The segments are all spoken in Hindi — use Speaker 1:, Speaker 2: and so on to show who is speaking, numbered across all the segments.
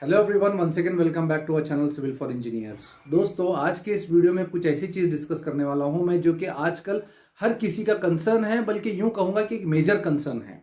Speaker 1: Hello everyone, one second welcome back to our channel civil for engineers. दोस्तों, आज के इस वीडियो में कुछ ऐसी चीज डिस्कस करने वाला हूं मैं जो कि आजकल हर किसी का कंसर्न है, बल्कि यूं कहूंगा कि एक मेजर कंसर्न है।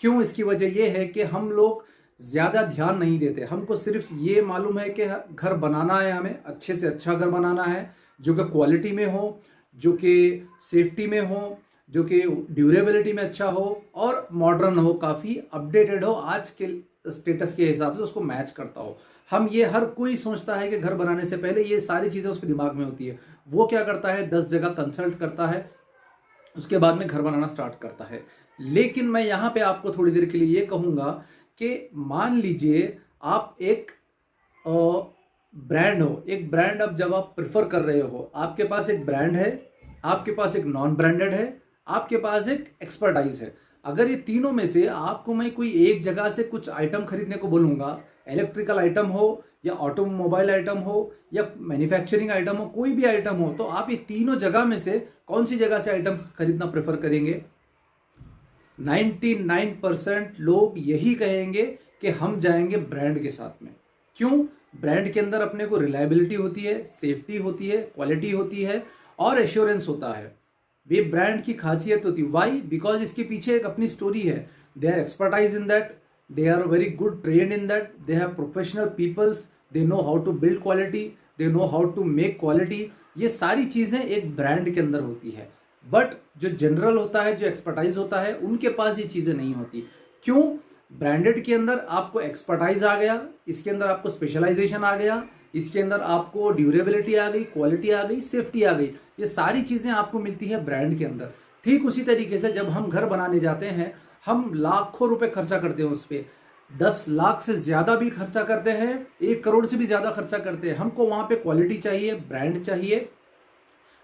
Speaker 1: क्यों? इसकी वजह यह है कि हम लोग ज्यादा ध्यान नहीं देते। हमको सिर्फ ये मालूम है कि घर बनाना है, हमें अच्छे से अच्छा घर बनाना है जो कि क्वालिटी में हो, जो कि सेफ्टी में हो, जो कि ड्यूरेबिलिटी में अच्छा हो और मॉडर्न हो, काफी अपडेटेड हो, आज के स्टेटस के हिसाब से उसको मैच करता हो। हम ये हर कोई सोचता है कि घर बनाने से पहले ये सारी चीजें उसके दिमाग में होती है। वो क्या करता है, 10 जगह कंसल्ट करता है, उसके बाद में घर बनाना स्टार्ट करता है। लेकिन मैं यहां पे आपको थोड़ी देर के लिए ये कहूंगा कि मान लीजिए आप एक ब्रांड हो, एक ब्रांड अब जब आप प्रिफर कर रहे हो, आपके पास एक ब्रांड है, आपके पास एक नॉन ब्रांडेड है, आपके पास एक एक्सपर्टाइज है। अगर ये तीनों में से आपको मैं कोई एक जगह से कुछ आइटम खरीदने को बोलूंगा, इलेक्ट्रिकल आइटम हो या ऑटोमोबाइल आइटम हो या मैन्युफैक्चरिंग आइटम हो, कोई भी आइटम हो, तो आप ये तीनों जगह में से कौन सी जगह से आइटम खरीदना प्रेफर करेंगे? 99% लोग यही कहेंगे कि हम जाएंगे ब्रांड के साथ में। क्यों? ब्रांड के अंदर अपने को रिलायबिलिटी होती है, सेफ्टी होती है, क्वालिटी होती है और एश्योरेंस होता है। ये ब्रांड की खासियत होती है। वाई? बिकॉज इसके पीछे एक अपनी स्टोरी है। They are expertise in that, they are very good trained in that, they have professional peoples, they know how to build quality, they know how to make quality. ये सारी चीजें एक ब्रांड के अंदर होती है। बट जो जनरल होता है, जो एक्सपर्टाइज होता है, उनके पास ये चीजें नहीं होती। क्यों? ब्रांडेड के अंदर आपको एक्सपर्टाइज आ गया, इसके अंदर आपको स्पेशलाइजेशन आ गया, इसके अंदर आपको ड्यूरेबिलिटी आ गई, क्वालिटी आ गई, सेफ्टी आ गई। ये सारी चीजें आपको मिलती है ब्रांड के अंदर। ठीक उसी तरीके से जब हम घर बनाने जाते हैं, हम लाखों रुपए खर्चा करते हैं उस पर, 10 लाख से ज्यादा भी खर्चा करते हैं, 1 करोड़ से भी ज्यादा खर्चा करते हैं। हमको वहां पे क्वालिटी चाहिए, ब्रांड चाहिए,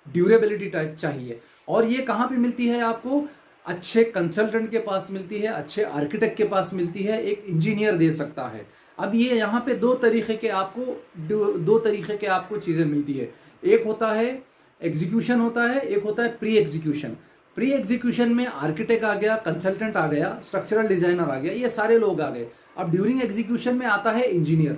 Speaker 1: ड्यूरेबिलिटी टाइप चाहिए। और ये कहाँ पे मिलती है आपको? अच्छे कंसल्टेंट के पास मिलती है, अच्छे आर्किटेक्ट के पास मिलती है, एक इंजीनियर दे सकता है। अब ये यहाँ पे दो तरीके के आपको चीजें मिलती है। एक होता है एग्जीक्यूशन होता है, एक होता है प्री एग्जीक्यूशन। प्री एग्जीक्यूशन में आर्किटेक्ट आ गया, कंसल्टेंट आ गया, स्ट्रक्चरल डिजाइनर आ गया, ये सारे लोग आ गए। अब ड्यूरिंग एग्जीक्यूशन में आता है इंजीनियर।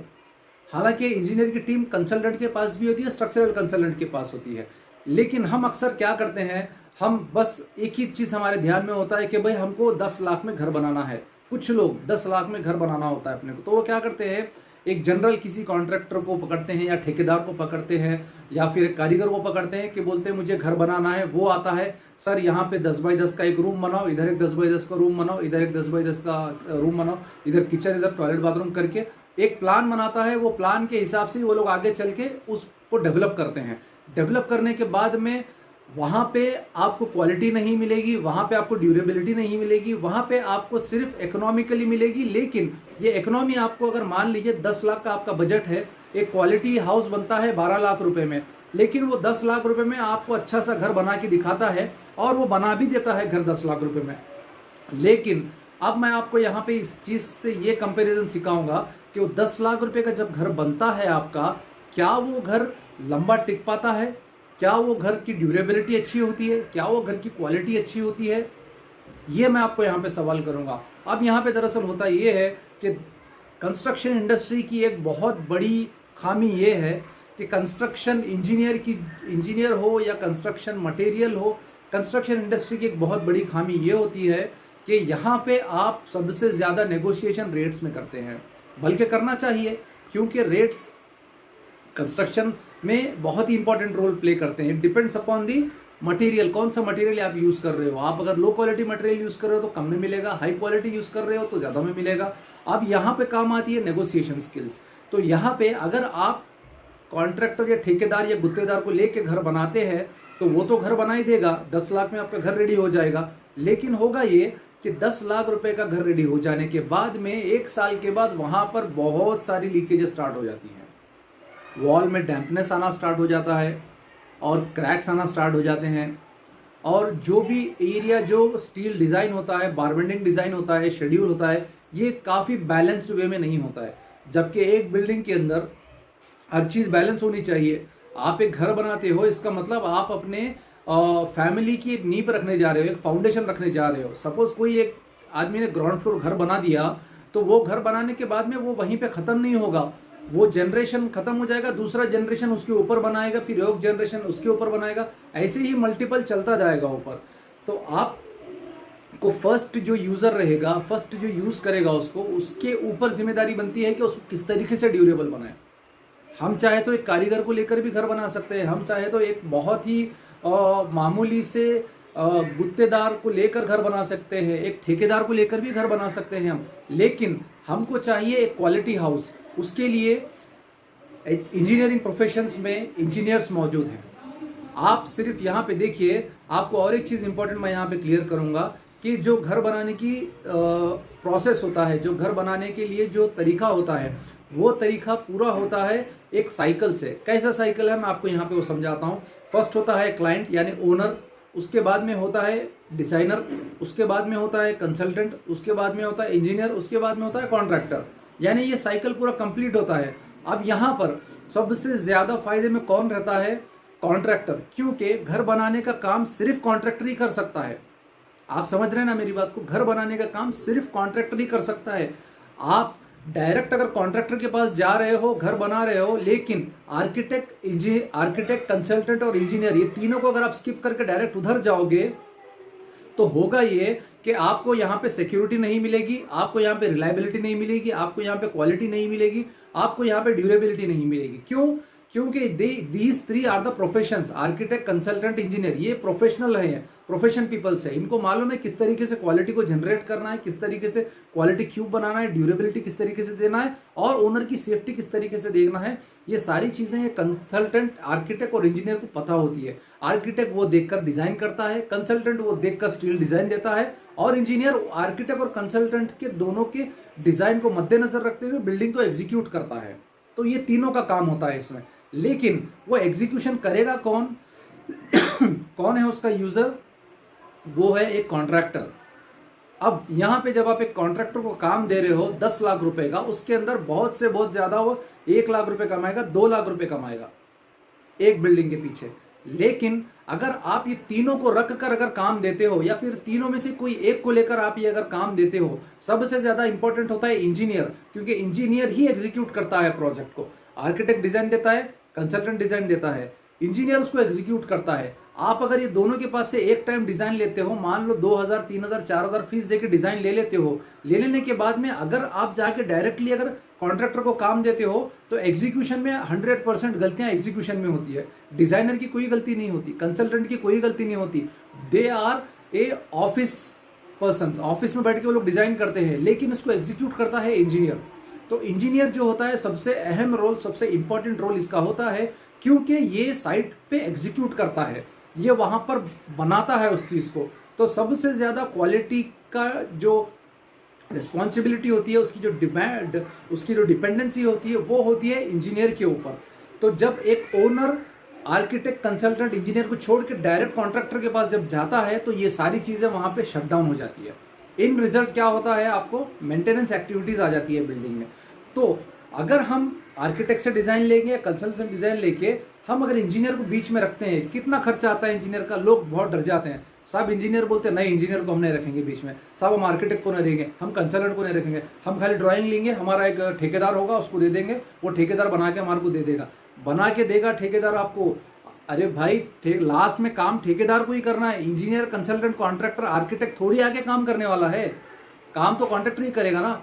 Speaker 1: हालांकि इंजीनियर की टीम कंसल्टेंट के पास भी होती है, स्ट्रक्चरल कंसल्टेंट के पास होती है। लेकिन हम अक्सर क्या करते हैं, हम बस एक ही चीज हमारे ध्यान में होता है कि भाई हमको 10 लाख में घर बनाना है। कुछ लोग 10 लाख में घर बनाना होता है अपने को, तो वो क्या करते हैं, एक जनरल किसी कॉन्ट्रैक्टर को पकड़ते हैं या ठेकेदार को पकड़ते हैं या फिर कारीगर को पकड़ते हैं कि बोलते हैं मुझे घर बनाना है। वो आता है, सर यहाँ पे 10 बाई 10 का एक रूम बनाओ, इधर एक 10 बाई 10 का रूम बनाओ, इधर एक 10 बाई 10 का रूम बनाओ, इधर किचन, इधर टॉयलेट बाथरूम करके एक प्लान बनाता है। वो प्लान के हिसाब से वो लोग आगे चल के उसको डेवलप करते हैं। डेवलप करने के बाद में वहां पे आपको क्वालिटी नहीं मिलेगी, वहां पे आपको ड्यूरेबिलिटी नहीं मिलेगी, वहां पे आपको सिर्फ इकोनॉमिकली मिलेगी। लेकिन ये इकोनॉमी आपको, अगर मान लीजिए 10 लाख का आपका बजट है, एक क्वालिटी हाउस बनता है 12 लाख रुपए में, लेकिन वो 10 लाख रुपए में आपको अच्छा सा घर बना के दिखाता है और वो बना भी देता है घर 10 लाख रुपए में। लेकिन अब मैं आपको यहाँ पे इस चीज से ये कंपेरिजन सिखाऊंगा कि वो 10 लाख रुपए का जब घर बनता है आपका, क्या वो घर लंबा टिक पाता है? क्या वो घर की ड्यूरेबिलिटी अच्छी होती है? क्या वो घर की क्वालिटी अच्छी होती है? ये मैं आपको यहाँ पे सवाल करूंगा। अब यहाँ पे दरअसल होता ये है कि कंस्ट्रक्शन इंडस्ट्री की एक बहुत बड़ी खामी ये है कि कंस्ट्रक्शन इंजीनियर हो या कंस्ट्रक्शन मटेरियल हो, कंस्ट्रक्शन इंडस्ट्री की एक बहुत बड़ी खामी ये होती है कि यहाँ पे आप सबसे ज्यादा नेगोशिएशन रेट्स में करते हैं। बल्कि करना चाहिए, क्योंकि रेट्स कंस्ट्रक्शन में बहुत ही इंपॉर्टेंट रोल प्ले करते हैं। डिपेंड्स अपॉन दी मटेरियल, कौन सा मटेरियल आप यूज कर रहे हो। आप अगर लो क्वालिटी मटेरियल यूज कर रहे हो तो कम में मिलेगा, हाई क्वालिटी यूज कर रहे हो तो ज्यादा में मिलेगा। अब यहाँ पे काम आती है नेगोशिएशन स्किल्स। तो यहाँ पे अगर आप कॉन्ट्रैक्टर या ठेकेदार या गुत्तेदार को लेके घर बनाते हैं तो वो तो घर बना ही देगा, 10 लाख में आपका घर रेडी हो जाएगा। लेकिन होगा ये कि 10 लाख रुपए का घर रेडी हो जाने के बाद में 1 साल के बाद वहां पर बहुत सारी लीकेजेस स्टार्ट हो जाती हैं। वॉल में डैम्पनेस आना स्टार्ट हो जाता है और क्रैक्स आना स्टार्ट हो जाते हैं। और जो भी एरिया, जो स्टील डिज़ाइन होता है, बारबेंडिंग डिज़ाइन होता है, शेड्यूल होता है, ये काफ़ी बैलेंस्ड वे में नहीं होता है। जबकि एक बिल्डिंग के अंदर हर चीज़ बैलेंस होनी चाहिए। आप एक घर बनाते हो, इसका मतलब आप अपने फैमिली की एक नींव रखने जा रहे हो, एक फाउंडेशन रखने जा रहे हो। सपोज कोई एक आदमी ने ग्राउंड फ्लोर घर बना दिया, तो वो घर बनाने के बाद में वो वहीं पे खत्म नहीं होगा, वो जनरेशन खत्म हो जाएगा, दूसरा जनरेशन उसके ऊपर बनाएगा, फिर एक जनरेशन उसके ऊपर बनाएगा, ऐसे ही मल्टीपल चलता जाएगा ऊपर। तो आप को फर्स्ट जो यूजर रहेगा, फर्स्ट जो यूज करेगा उसको, उसके ऊपर जिम्मेदारी बनती है कि उसको किस तरीके से ड्यूरेबल बनाए। हम चाहे तो एक कारीगर को लेकर भी घर बना सकते हैं, हम चाहे तो एक बहुत ही मामूली से गुत्तेदार को लेकर घर बना सकते हैं, एक ठेकेदार को लेकर भी घर बना सकते हैं हम, लेकिन हमको चाहिए एक क्वालिटी हाउस। उसके लिए इंजीनियरिंग प्रोफेशंस में इंजीनियर्स मौजूद हैं। आप सिर्फ यहाँ पे देखिए, आपको और एक चीज़ इंपॉर्टेंट मैं यहाँ पे क्लियर करूँगा कि जो घर बनाने की प्रोसेस होता है, जो घर बनाने के लिए जो तरीका होता है, वो तरीका पूरा होता है एक साइकिल से। कैसा साइकिल है मैं आपको यहाँ पे वो समझाता हूँ। फर्स्ट होता है क्लाइंट यानी ओनर, उसके बाद में होता है डिजाइनर, उसके बाद में होता है कंसल्टेंट, उसके बाद में होता है इंजीनियर, उसके बाद में होता है कॉन्ट्रैक्टर। यानी ये साइकिल पूरा कंप्लीट होता है। अब यहाँ पर सबसे ज्यादा फायदे में कौन रहता है? कॉन्ट्रैक्टर, क्योंकि घर बनाने का काम सिर्फ कॉन्ट्रैक्टर ही कर सकता है। आप समझ रहे हैं ना मेरी बात को? घर बनाने का काम सिर्फ कॉन्ट्रैक्टर ही कर सकता है। आप डायरेक्ट अगर कॉन्ट्रैक्टर के पास जा रहे हो, घर बना रहे हो, लेकिन आर्किटेक्ट, कंसल्टेंट और इंजीनियर, ये तीनों को अगर आप स्किप करके डायरेक्ट उधर जाओगे तो होगा ये कि आपको यहाँ पे सिक्योरिटी नहीं मिलेगी, आपको यहाँ पे रिलायबिलिटी नहीं मिलेगी, आपको यहाँ पे क्वालिटी नहीं मिलेगी, आपको यहाँ पे ड्यूरेबिलिटी नहीं मिलेगी। क्यों? क्योंकि these three are the professions, architect, consultant, engineer, ये प्रोफेशनल है, प्रोफेशन पीपल्स है। इनको मालूम है किस तरीके से क्वालिटी को जनरेट करना है, किस तरीके से क्वालिटी क्यूब बनाना है, ड्यूरेबिलिटी किस तरीके से देना है, और ओनर की सेफ्टी किस तरीके से देखना है। ये सारी चीजें ये कंसल्टेंट, आर्किटेक्ट और इंजीनियर को पता होती है। आर्किटेक्ट वो देखकर डिजाइन करता है, कंसल्टेंट वो देखकर स्टील डिजाइन देता है, और इंजीनियर आर्किटेक्ट और कंसल्टेंट के दोनों के डिजाइन को मद्देनजर रखते हुए बिल्डिंग को एग्जीक्यूट करता है। तो ये तीनों का काम होता है इसमें। लेकिन वो एग्जीक्यूशन करेगा कौन? कौन है उसका यूजर? वो है एक कॉन्ट्रैक्टर। अब यहां पे जब आप एक कॉन्ट्रैक्टर को काम दे रहे हो 10 लाख रुपए का, उसके अंदर बहुत से बहुत ज्यादा वो 1 लाख रुपए कमाएगा, 2 लाख रुपए कमाएगा एक बिल्डिंग के पीछे। लेकिन अगर आप ये तीनों को रख कर अगर काम देते हो, या फिर तीनों में से कोई एक को लेकर आप ये अगर काम देते हो, सबसे ज्यादा इंपॉर्टेंट होता है इंजीनियर, क्योंकि इंजीनियर ही एग्जीक्यूट करता है प्रोजेक्ट को। आर्किटेक्ट डिजाइन देता है, कंसल्टेंट डिजाइन देता है, इंजीनियर उसको एग्जीक्यूट करता है। आप अगर ये दोनों के पास से एक टाइम डिजाइन लेते हो, मान लो 2000, 3000, 4000 फीस देके डिजाइन ले लेते हो, ले लेने के बाद में अगर आप जाके डायरेक्टली अगर कॉन्ट्रैक्टर को काम देते हो, तो एग्जीक्यूशन में 100% गलतियां एग्जीक्यूशन में होती है। डिजाइनर की कोई गलती नहीं होती, कंसल्टेंट की कोई गलती नहीं होती। They are a office person, office में बैठ के वो लोग डिजाइन करते हैं, लेकिन उसको एग्जीक्यूट करता है इंजीनियर। तो इंजीनियर जो होता है सबसे अहम रोल, सबसे इंपॉर्टेंट रोल इसका होता है, क्योंकि ये साइट पे एग्जीक्यूट करता है, ये वहां पर बनाता है उस चीज को। तो सबसे ज्यादा क्वालिटी का जो रिस्पॉन्सिबिलिटी होती है, उसकी जो डिमांड, उसकी जो डिपेंडेंसी होती है, वो होती है इंजीनियर के ऊपर। तो जब एक ओनर आर्किटेक्ट, कंसल्टेंट, इंजीनियर को छोड़ के डायरेक्ट कॉन्ट्रैक्टर के पास जब जाता है, तो ये सारी चीजें वहां पे शट डाउन हो जाती है। इन रिजल्ट क्या होता है? आपको मेंटेनेंस एक्टिविटीज आ जाती है बिल्डिंग में। तो अगर हम आर्किटेक्ट से डिजाइन लेंगे या कंसल्टेंट से डिजाइन लेके हम अगर इंजीनियर को बीच में रखते हैं, कितना खर्चा आता है इंजीनियर का? लोग बहुत डर जाते हैं। साहब इंजीनियर बोलते हैं नहीं, इंजीनियर को हम नहीं रखेंगे बीच में, साहब हम आर्किटेक्ट को नहीं रखेंगे, हम कंसल्टेंट को नहीं रखेंगे, हम खाली ड्राइंग लेंगे, हमारा एक ठेकेदार होगा, उसको दे देंगे, वो ठेकेदार बना के हमारे को दे देगा, बना के देगा ठेकेदार आपको। अरे भाई, लास्ट में काम ठेकेदार को ही करना है। इंजीनियर, कंसल्टेंट, कॉन्ट्रैक्टर, आर्किटेक्ट थोड़ी आके काम करने वाला है। काम तो कॉन्ट्रैक्टर ही करेगा ना।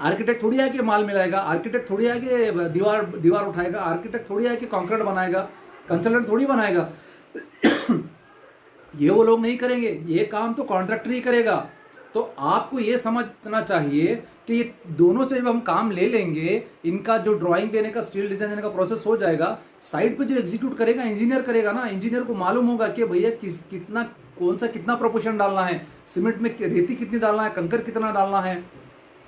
Speaker 1: आर्किटेक्ट थोड़ी आके माल मिलाएगा, आर्किटेक्ट थोड़ी आके दीवार उठाएगा, आर्किटेक्ट थोड़ी आके कंक्रीट बनाएगा, कंसल्टेंट थोड़ी बनाएगा। ये वो लोग नहीं करेंगे, ये काम तो कॉन्ट्रैक्टर ही करेगा। तो आपको ये समझना चाहिए कि ये दोनों से जब हम काम ले लेंगे, इनका जो ड्राइंग देने का, स्टील डिजाइन देने का प्रोसेस हो जाएगा, साइड पे जो एग्जीक्यूट करेगा इंजीनियर करेगा ना। इंजीनियर को मालूम होगा कि भैया कितना, कौन सा कितना प्रोपोर्शन डालना है, सीमेंट में रेती कितनी डालना है, कंकर कितना डालना है,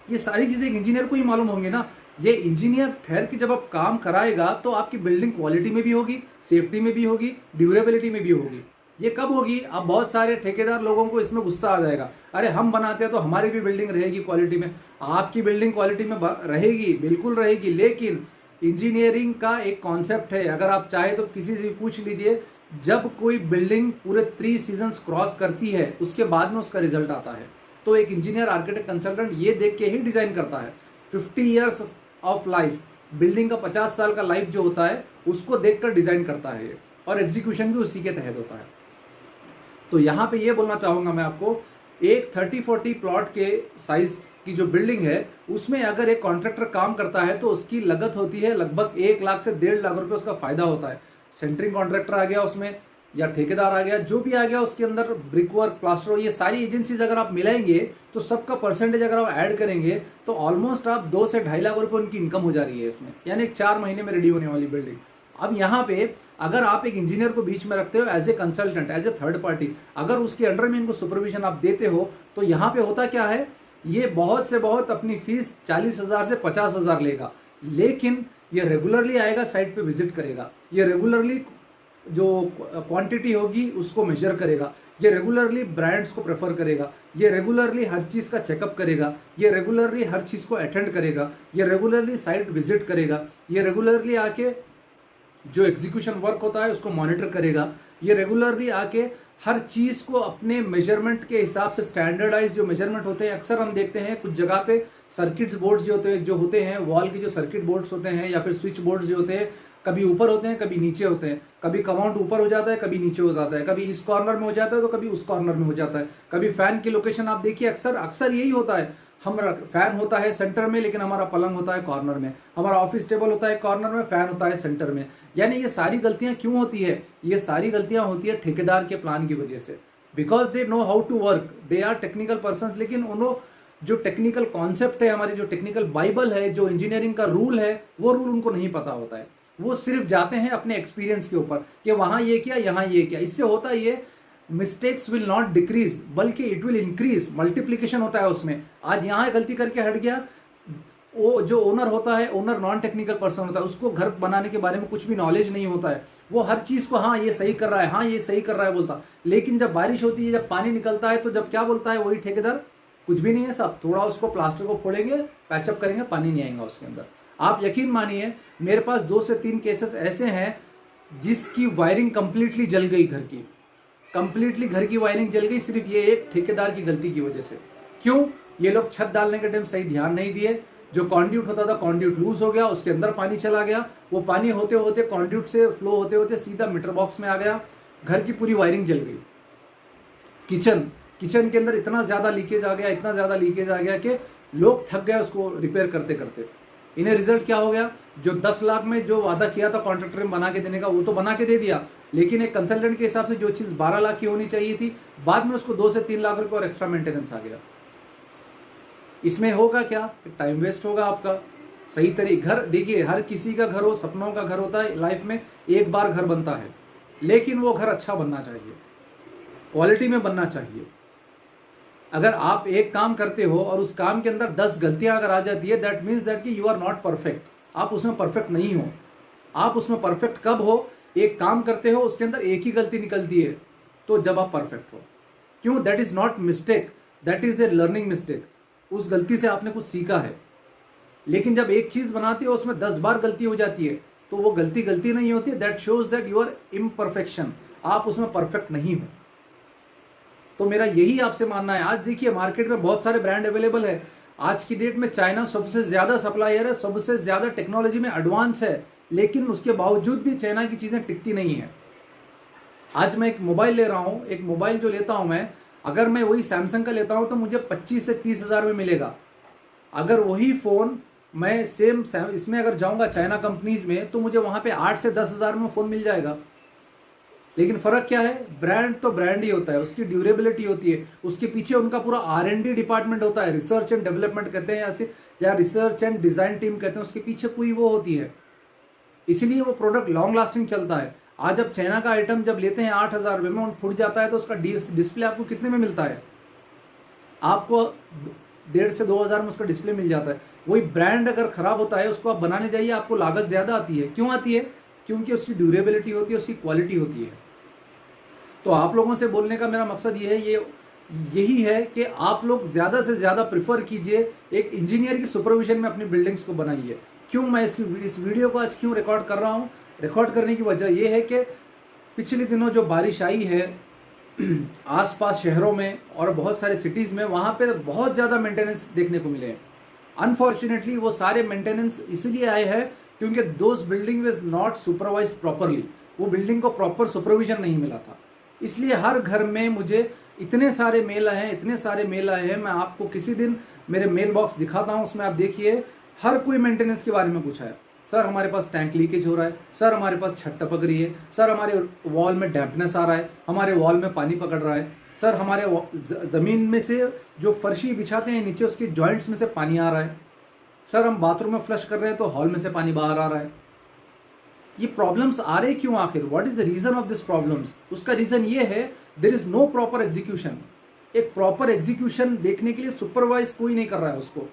Speaker 1: ये सारी चीजें इंजीनियर को ही मालूम होंगी ना। ये इंजीनियर ठहर के जब आप काम कराएगा, तो आपकी बिल्डिंग क्वालिटी में भी होगी, सेफ्टी में भी होगी, ड्यूरेबिलिटी में भी होगी। ये कब होगी? अब बहुत सारे ठेकेदार लोगों को इसमें गुस्सा आ जाएगा, अरे हम बनाते हैं तो हमारी भी बिल्डिंग रहेगी क्वालिटी में। आपकी बिल्डिंग क्वालिटी में रहेगी, बिल्कुल रहेगी, लेकिन इंजीनियरिंग का एक कॉन्सेप्ट है। अगर आप चाहे तो किसी से भी पूछ लीजिए, जब कोई बिल्डिंग पूरे 3 सीजन्स क्रॉस करती है, उसके बाद में उसका रिजल्ट आता है। तो एक इंजीनियर आर्किटेक्ट कंसल्टेंट ये देख के ही डिजाइन करता है। 50 ईयर्स ऑफ लाइफ, बिल्डिंग का 50 साल का लाइफ जो होता है उसको देखकर डिजाइन करता है ये, और एग्जीक्यूशन भी उसी के तहत होता है। तो यहाँ पे ये बोलना चाहूंगा मैं आपको, एक 30-40 प्लॉट के साइज की जो बिल्डिंग है उसमें अगर एक कॉन्ट्रैक्टर काम करता है तो उसकी लागत होती है लगभग 1 लाख से 1.5 लाख रुपए उसका फायदा होता है। सेंटरिंग कॉन्ट्रैक्टर आ गया उसमें, या ठेकेदार आ गया, जो भी आ गया उसके अंदर, ब्रिक वर्क, प्लास्टर, ये सारी एजेंसीज अगर आप मिलाएंगे तो सबका परसेंटेज अगर आप ऐड करेंगे तो ऑलमोस्ट आप 2 से 2.5 लाख रुपए उनकी इनकम हो जा रही है इसमें, यानी 4 महीने में रेडी होने वाली बिल्डिंग। अब यहाँ पे अगर आप एक इंजीनियर को बीच में रखते हो as a consultant, as a third party, अगर उसके अंडर में इनको सुपरविजन आप देते हो तो यहाँ पे होता क्या है, ये बहुत से बहुत अपनी फीस 40,000 से 50,000 लेगा, लेकिन ये रेगुलरली आएगा, साइट पे विजिट करेगा, ये रेगुलरली जो क्वांटिटी होगी उसको मेजर करेगा, ये रेगुलरली ब्रांड्स को प्रेफर करेगा, ये रेगुलरली हर चीज़ का चेकअप करेगा, ये रेगुलरली हर चीज़ को अटेंड करेगा, ये रेगुलरली साइट विजिट करेगा, ये रेगुलरली आके जो एग्जीक्यूशन वर्क होता है उसको मॉनिटर करेगा, ये रेगुलरली आके हर चीज़ को अपने मेजरमेंट के हिसाब से, स्टैंडर्डाइज जो मेजरमेंट होते हैं, अक्सर हम देखते हैं कुछ जगह पे सर्किट बोर्ड्स जो होते हैं वॉल के, जो सर्किट बोर्ड्स होते हैं या फिर स्विच बोर्ड्स जो होते हैं, कभी ऊपर होते हैं कभी नीचे होते हैं, कभी कमाउंट ऊपर हो जाता है कभी नीचे हो जाता है, कभी इस कॉर्नर में हो जाता है तो कभी उस कॉर्नर में हो जाता है, कभी फैन की लोकेशन आप देखिए, अक्सर यही होता है, हमारा फैन होता है सेंटर में लेकिन हमारा पलंग होता है कॉर्नर में, हमारा ऑफिस टेबल होता है कॉर्नर में, फैन होता है सेंटर में। यानी ये सारी गलतियां क्यों होती है, ये सारी गलतियां होती है ठेकेदार के प्लान की वजह से, because they know how to work, they are technical person, लेकिन उन्होंने जो टेक्निकल कॉन्सेप्ट है, हमारी जो टेक्निकल बाइबल है, जो इंजीनियरिंग का रूल है, वो रूल उनको नहीं पता होता है। वो सिर्फ जाते हैं अपने एक्सपीरियंस के ऊपर कि वहां ये किया, यहाँ ये किया, इससे होता ये मिस्टेक्स विल नॉट डिक्रीज बल्कि इट विल इंक्रीज, मल्टीप्लीकेशन होता है उसमें। आज यहाँ गलती करके हट गया, वो जो ओनर होता है, ओनर नॉन टेक्निकल पर्सन होता है, उसको घर बनाने के बारे में कुछ भी नॉलेज नहीं होता है, वो हर चीज को हाँ ये सही कर रहा है, हाँ ये सही कर रहा है बोलता, लेकिन जब बारिश होती है, जब पानी निकलता है, तो जब क्या बोलता है वही ठेकेदार, कुछ भी नहीं है सब, थोड़ा उसको प्लास्टर को फोड़ेंगे, पैचअप करेंगे, पानी नहीं आएगा उसके अंदर। आप यकीन मानिए मेरे पास 2 से 3 केसेस ऐसे हैं जिसकी वायरिंग कंप्लीटली जल गई, घर की कंप्लीटली घर की वायरिंग जल गई, सिर्फ ये एक ठेकेदार की गलती की वजह से। क्यों? ये लोग छत डालने के टाइम सही ध्यान नहीं दिए, जो कॉन्ड्यूट होता था कॉन्ड्यूट लूज हो गया, उसके अंदर पानी चला गया, वो पानी होते होते कॉन्ड्यूट से फ्लो होते होते सीधा मीटर बॉक्स में आ गया, घर की पूरी वायरिंग जल गई। किचन के अंदर इतना ज्यादा लीकेज आ गया, इतना ज्यादा लीकेज आ गया कि लोग थक गए उसको रिपेयर करते करते। इन्हें रिजल्ट क्या हो गया, जो 10 लाख में जो वादा किया था कॉन्ट्रैक्टर ने बना के देने का, वो तो बना के दे दिया, लेकिन एक कंसल्टेंट के हिसाब से जो चीज 12 लाख की होनी चाहिए थी, बाद में उसको 2 से 3 लाख रुपए और एक्स्ट्रा मेंटेनेंस आ गया। इसमें होगा क्या, टाइम वेस्ट होगा आपका। सही तरीके घर देखिए, हर किसी का घर हो, सपनों का घर होता है, लाइफ में एक बार घर बनता है, लेकिन वो घर अच्छा बनना चाहिए, क्वालिटी में बनना चाहिए। अगर आप एक काम करते हो और उस काम के अंदर 10 गलतियां अगर आ जाती है, दैट मीन्स दैट कि यू आर नॉट परफेक्ट, आप उसमें परफेक्ट नहीं हो। आप उसमें परफेक्ट कब हो, एक काम करते हो उसके अंदर एक ही गलती निकलती है, तो जब आप परफेक्ट हो। क्यों? That is not mistake, that is a learning mistake, उस गलती से आपने कुछ सीखा है। लेकिन जब एक चीज बनाते हो उसमें 10 बार गलती हो जाती है, तो वो गलती नहीं होती, that shows that you are imperfection, आप उसमें परफेक्ट नहीं हो। तो मेरा यही आपसे मानना है। आज देखिए मार्केट में बहुत सारे ब्रांड अवेलेबल है, आज की डेट में चाइना सबसे ज्यादा सप्लायर है, सबसे ज्यादा टेक्नोलॉजी में एडवांस है, लेकिन उसके बावजूद भी चाइना की चीजें टिकती नहीं है। आज मैं एक मोबाइल ले रहा हूं, एक मोबाइल जो लेता हूं मैं, अगर मैं वही सैमसंग का लेता हूं तो मुझे 25 से 30 हजार में मिलेगा। अगर वही फोन मैं सेम इसमें अगर जाऊंगा चाइना कंपनीज में, तो मुझे वहां पे 8 से 10 हजार में फोन मिल जाएगा। लेकिन फर्क क्या है, ब्रांड तो ब्रांड ही होता है, उसकी ड्यूरेबिलिटी होती है, उसके पीछे उनका पूरा R&D डिपार्टमेंट होता है, रिसर्च एंड डेवलपमेंट कहते हैं या रिसर्च एंड डिजाइन टीम कहते हैं, उसके पीछे पूरी वो होती है, इसीलिए वो प्रोडक्ट लॉन्ग लास्टिंग चलता है। आज अब चाइना का आइटम जब लेते हैं 8,000 रुपये में, उन फूट जाता है तो उसका डिस्प्ले आपको कितने में मिलता है, आपको 1,500 से 2,000 में उसका डिस्प्ले मिल जाता है। वही ब्रांड अगर खराब होता है, उसको आप बनाने जाइए, आपको लागत ज्यादा आती है। क्यों आती है? क्योंकि उसकी ड्यूरेबिलिटी होती है, उसकी क्वालिटी होती है। तो आप लोगों से बोलने का मेरा मकसद ये है, यही है कि आप लोग ज्यादा से ज्यादा प्रिफर कीजिए, एक इंजीनियर की सुपरविजन में अपनी बिल्डिंग्स को बनाइए। क्यों मैं इस वीडियो को आज क्यों रिकॉर्ड कर रहा हूँ? रिकॉर्ड करने की वजह यह है कि पिछले दिनों जो बारिश आई है, आसपास शहरों में और बहुत सारे सिटीज़ में वहाँ पे बहुत ज़्यादा मेंटेनेंस देखने को मिले हैं। अनफॉर्चुनेटली वो सारे मेंटेनेंस इसलिए आए हैं क्योंकि those building is not supervised properly, वो बिल्डिंग को प्रॉपर सुपरविजन नहीं मिला था। इसलिए हर घर में मुझे इतने सारे मेल आए हैं, इतने सारे मेल आए हैं। मैं आपको किसी दिन मेरे मेल बॉक्स दिखाता हूँ, उसमें आप देखिए हर कोई मेंटेनेंस के बारे में पूछा है। सर हमारे पास टैंक लीकेज हो रहा है, सर हमारे पास छत टपक रही है, सर हमारे वॉल में डैम्पनेस आ रहा है, हमारे वॉल में पानी पकड़ रहा है, सर हमारे जमीन में से जो फर्शी बिछाते हैं नीचे उसकी जॉइंट्स में से पानी आ रहा है, सर हम बाथरूम में फ्लश कर रहे हैं तो हॉल में से पानी बाहर आ रहा है। ये प्रॉब्लम्स आ रहे क्यों आखिर? What is the reason of this problems? उसका रीजन ये है there is no proper execution. एक प्रॉपर एग्जीक्यूशन देखने के लिए सुपरवाइज कोई नहीं कर रहा है उसको।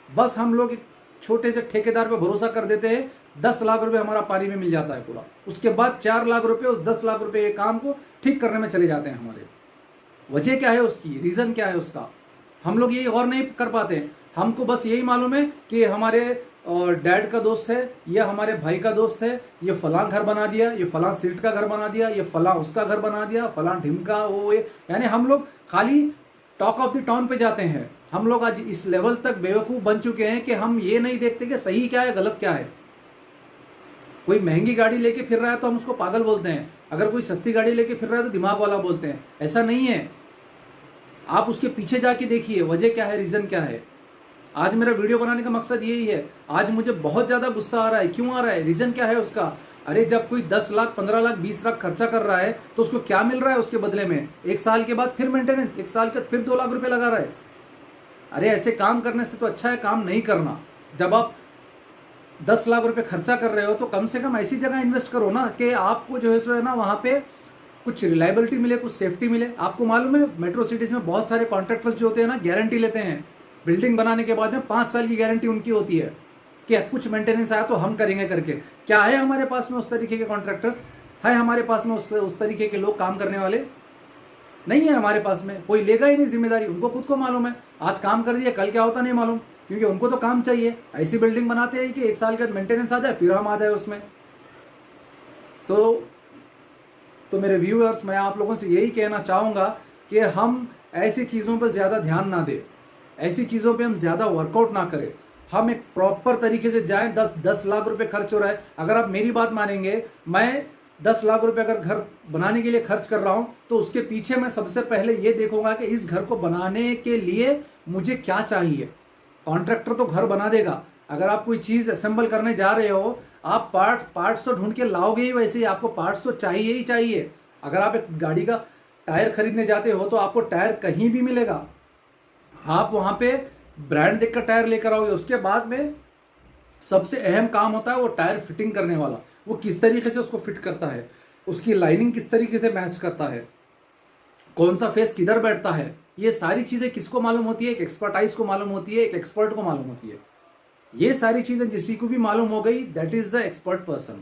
Speaker 1: बस हम लोग एक छोटे से ठेकेदार पे भरोसा कर देते हैं, 10 लाख रुपए हमारा पानी में मिल जाता है पूरा, उसके बाद 4 लाख रुपए उस 10 लाख रुपए के काम को ठीक करने में चले जाते हैं हमारे। वजह क्या है उसकी? रीजन क्या है उसका? हम लोग ये गौर नहीं कर पाते हैं। हमको बस यही मालूम है कि हमारे डैड का दोस्त है, ये हमारे भाई का दोस्त है, ये फलां घर बना दिया, ये फलां सीट का घर बना दिया, ये फलां उसका घर बना दिया, फलां ढिमका वो ये, यानी हम लोग खाली टॉक ऑफ द टाउन पे जाते हैं। हम लोग आज इस लेवल तक बेवकूफ बन चुके हैं कि हम ये नहीं देखते कि सही क्या है गलत क्या है। कोई महंगी गाड़ी लेके फिर रहा है तो हम उसको पागल बोलते हैं, अगर कोई सस्ती गाड़ी लेके फिर रहा है तो दिमाग वाला बोलते हैं। ऐसा नहीं है, आप उसके पीछे जाके देखिए वजह क्या है, रीजन क्या है। आज मेरा वीडियो बनाने का मकसद यही है। आज मुझे बहुत ज्यादा गुस्सा आ रहा है, क्यों आ रहा है, रीजन क्या है उसका? अरे जब कोई 10 लाख 15 लाख 20 लाख खर्चा कर रहा है तो उसको क्या मिल रहा है उसके बदले में? 1 साल के बाद फिर मेंटेनेंस, 1 साल के बाद फिर 2 लाख रुपए लगा रहा है। अरे ऐसे काम करने से तो अच्छा है काम नहीं करना। जब आप 10 लाख रुपए खर्चा कर रहे हो तो कम से कम ऐसी जगह इन्वेस्ट करो ना कि आपको जो है सो है ना वहां पे कुछ रिलायबिलिटी मिले, कुछ सेफ्टी मिले। आपको मालूम है मेट्रो सिटीज में बहुत सारे कॉन्ट्रैक्टर्स जो होते हैं ना गारंटी लेते हैं, बिल्डिंग बनाने के बाद में 5 साल की गारंटी उनकी होती है कि कुछ मेंटेनेंस आया तो हम करेंगे करके। क्या है हमारे पास में उस तरीके के कॉन्ट्रैक्टर्स? है हमारे पास में उस तरीके के लोग काम करने वाले? नहीं है हमारे पास में। कोई लेगा ही नहीं जिम्मेदारी, उनको खुद को मालूम है आज काम कर दिया कल क्या होता नहीं मालूम, क्योंकि उनको तो काम चाहिए। ऐसी बिल्डिंग बनाते हैं कि 1 साल के बाद मेंटेनेंस आ जाए फिर हम आ जाए उसमें। तो मेरे व्यूअर्स, मैं आप लोगों से यही कहना चाहूंगा कि हम ऐसी चीज़ों पर ज़्यादा ध्यान ना दें, ऐसी चीज़ों पे हम ज़्यादा वर्कआउट ना करें। हम एक प्रॉपर तरीके से जाएं। 10 लाख रुपए खर्च हो रहा है, अगर आप मेरी बात मानेंगे, मैं 10 लाख रुपए अगर घर बनाने के लिए खर्च कर रहा हूं तो उसके पीछे मैं सबसे पहले ये देखूंगा कि इस घर को बनाने के लिए मुझे क्या चाहिए। कॉन्ट्रैक्टर तो घर बना देगा, अगर आप कोई चीज़ असेंबल करने जा रहे हो आप पार्ट्स तो ढूंढ के लाओगे ही, वैसे ही आपको पार्ट्स तो चाहिए ही चाहिए। अगर आप एक गाड़ी का टायर खरीदने जाते हो तो आपको टायर कहीं भी मिलेगा, आप वहां पे ब्रांड देखकर टायर लेकर आओगे। उसके बाद में सबसे अहम काम होता है वो टायर फिटिंग करने वाला, वो किस तरीके से उसको फिट करता है, उसकी लाइनिंग किस तरीके से मैच करता है, कौन सा फेस किधर बैठता है। ये सारी चीजें किसको मालूम होती है? एक एक्सपर्टाइज को मालूम होती है, एक एक्सपर्ट को मालूम होती है। ये सारी चीजें जिसी को भी मालूम हो गई that is the expert person.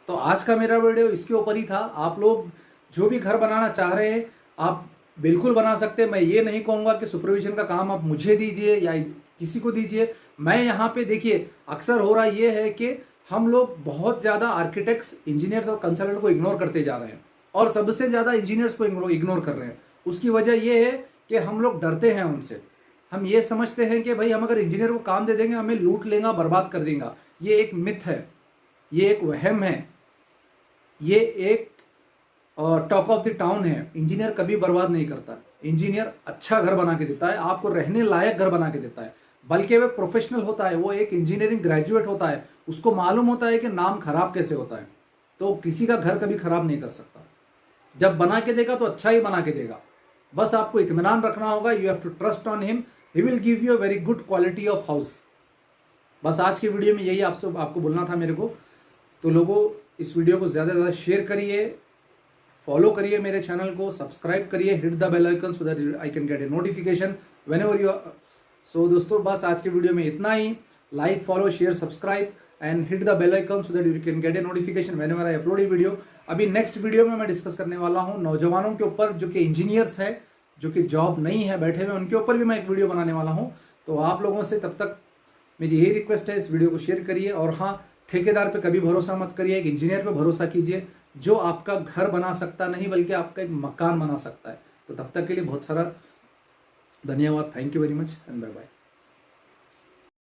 Speaker 1: तो आज का मेरा वीडियो इसके ऊपर ही था। आप लोग जो भी घर बनाना चाह रहे हैं आप बिल्कुल बना सकते हैं। मैं ये नहीं कहूंगा कि सुपरविजन का काम आप मुझे दीजिए या किसी को दीजिए। मैं यहाँ पे देखिए अक्सर हो रहा ये है कि हम लोग बहुत ज्यादा आर्किटेक्ट्स, इंजीनियर्स और कंसल्टेंट को इग्नोर करते जा रहे हैं और सबसे ज्यादा इंजीनियर्स को इग्नोर कर रहे हैं। उसकी वजह यह है कि हम लोग डरते हैं उनसे। हम ये समझते हैं कि भाई हम अगर इंजीनियर को काम दे देंगे हमें लूट लेगा, बर्बाद कर देगा। ये एक मिथ है, ये एक वहम है, ये एक टॉक ऑफ द टाउन है। इंजीनियर कभी बर्बाद नहीं करता। इंजीनियर अच्छा घर बना के देता है, आपको रहने लायक घर बना के देता है। बल्कि वह प्रोफेशनल होता है, वो एक इंजीनियरिंग ग्रेजुएट होता है, उसको मालूम होता है कि नाम खराब कैसे होता है। तो किसी का घर कभी खराब नहीं कर सकता। जब बना के देगा तो अच्छा ही बना के देगा। बस आपको इत्मीनान रखना होगा, you have to trust on him, he will give you a very good quality of house. बस आज की वीडियो में यही आपको बोलना था मेरे को। तो लोगों इस वीडियो को ज़्यादा से ज़्यादा शेयर करिए, फॉलो करिए मेरे चैनल को, सब्सक्राइब करिए, hit the bell icon so that I can get a notification whenever you. सो दोस्तों बस आज के वीडियो में इतना ही। Like, follow, share, subscribe and hit the bell icon so that you can get a notification whenever I upload a video. अभी नेक्स्ट वीडियो में मैं डिस्कस करने वाला हूँ नौजवानों के ऊपर, जो कि इंजीनियर्स है, जो कि जॉब नहीं है बैठे हुए, उनके ऊपर भी मैं एक वीडियो बनाने वाला हूँ। तो आप लोगों से तब तक मेरी यही रिक्वेस्ट है, इस वीडियो को शेयर करिए। और हाँ, ठेकेदार पे कभी भरोसा मत करिए, एक इंजीनियर पे भरोसा कीजिए। जो आपका घर बना सकता नहीं बल्कि आपका एक मकान बना सकता है। तो तब तक के लिए बहुत सारा धन्यवाद। Thank you very much and bye bye.